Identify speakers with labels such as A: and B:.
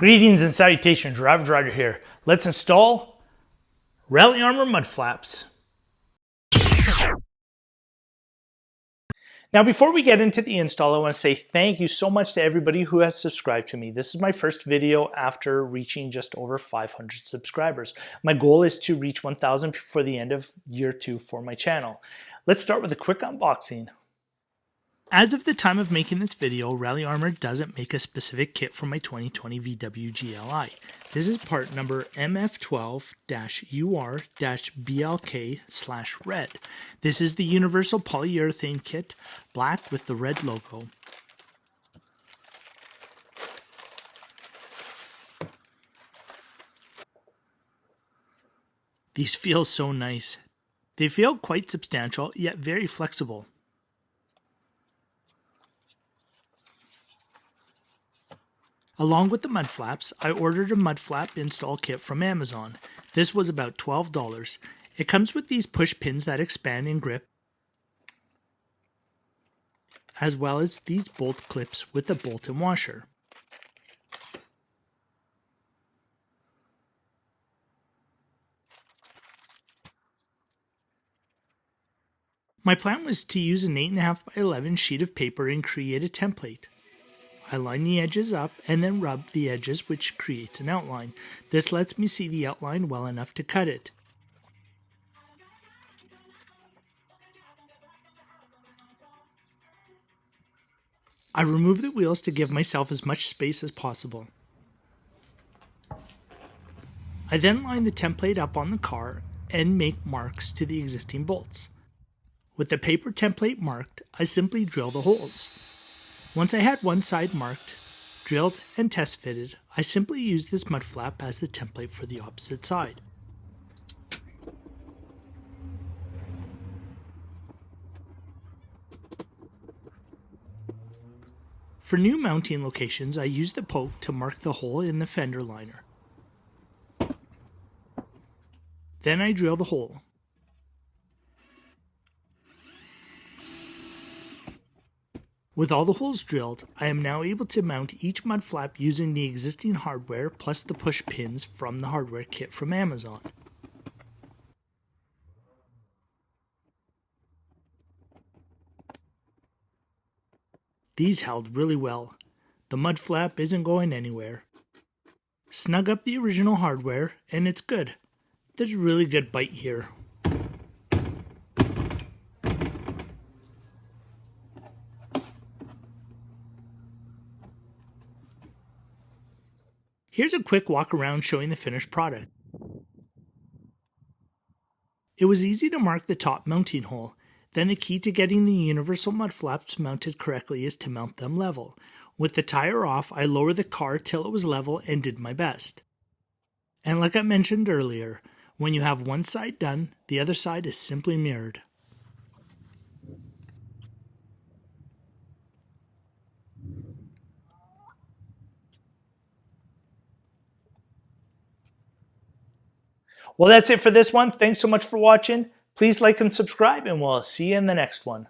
A: Greetings and salutations, Ravage Rider here. Let's install Rally Armor mud flaps. Now before we get into the install, I want to say thank you so much to everybody who has subscribed to me. This is my first video after reaching just over 500 subscribers. My goal is to reach 1,000 before the end of year 2 for my channel. Let's start with a quick unboxing. As of the time of making this video, Rally Armor doesn't make a specific kit for my 2020 VW GLI. This is part number MF12-UR-BLK/red. This is the universal polyurethane kit, black with the red logo. These feel so nice. They feel quite substantial, yet very flexible. Along with the mud flaps, I ordered a mud flap install kit from Amazon. This was about $12. It comes with these push pins that expand and grip, as well as these bolt clips with a bolt and washer. My plan was to use an 8.5 by 11 sheet of paper and create a template. I line the edges up and then rub the edges, which creates an outline. This lets me see the outline well enough to cut it. I remove the wheels to give myself as much space as possible. I then line the template up on the car and make marks to the existing bolts. With the paper template marked, I simply drill the holes. Once I had one side marked, drilled, and test fitted, I simply used this mud flap as the template for the opposite side. For new mounting locations, I use the poke to mark the hole in the fender liner. Then I drill the hole. With all the holes drilled, I am now able to mount each mud flap using the existing hardware plus the push pins from the hardware kit from Amazon. These held really well. The mud flap isn't going anywhere. Snug up the original hardware and it's good. There's a really good bite here. Here's a quick walk around showing the finished product. It was easy to mark the top mounting hole. Then the key to getting the universal mud flaps mounted correctly is to mount them level. With the tire off, I lowered the car till it was level and did my best. And like I mentioned earlier, when you have one side done, the other side is simply mirrored. Well, that's it for this one. Thanks so much for watching. Please like and subscribe, and we'll see you in the next one.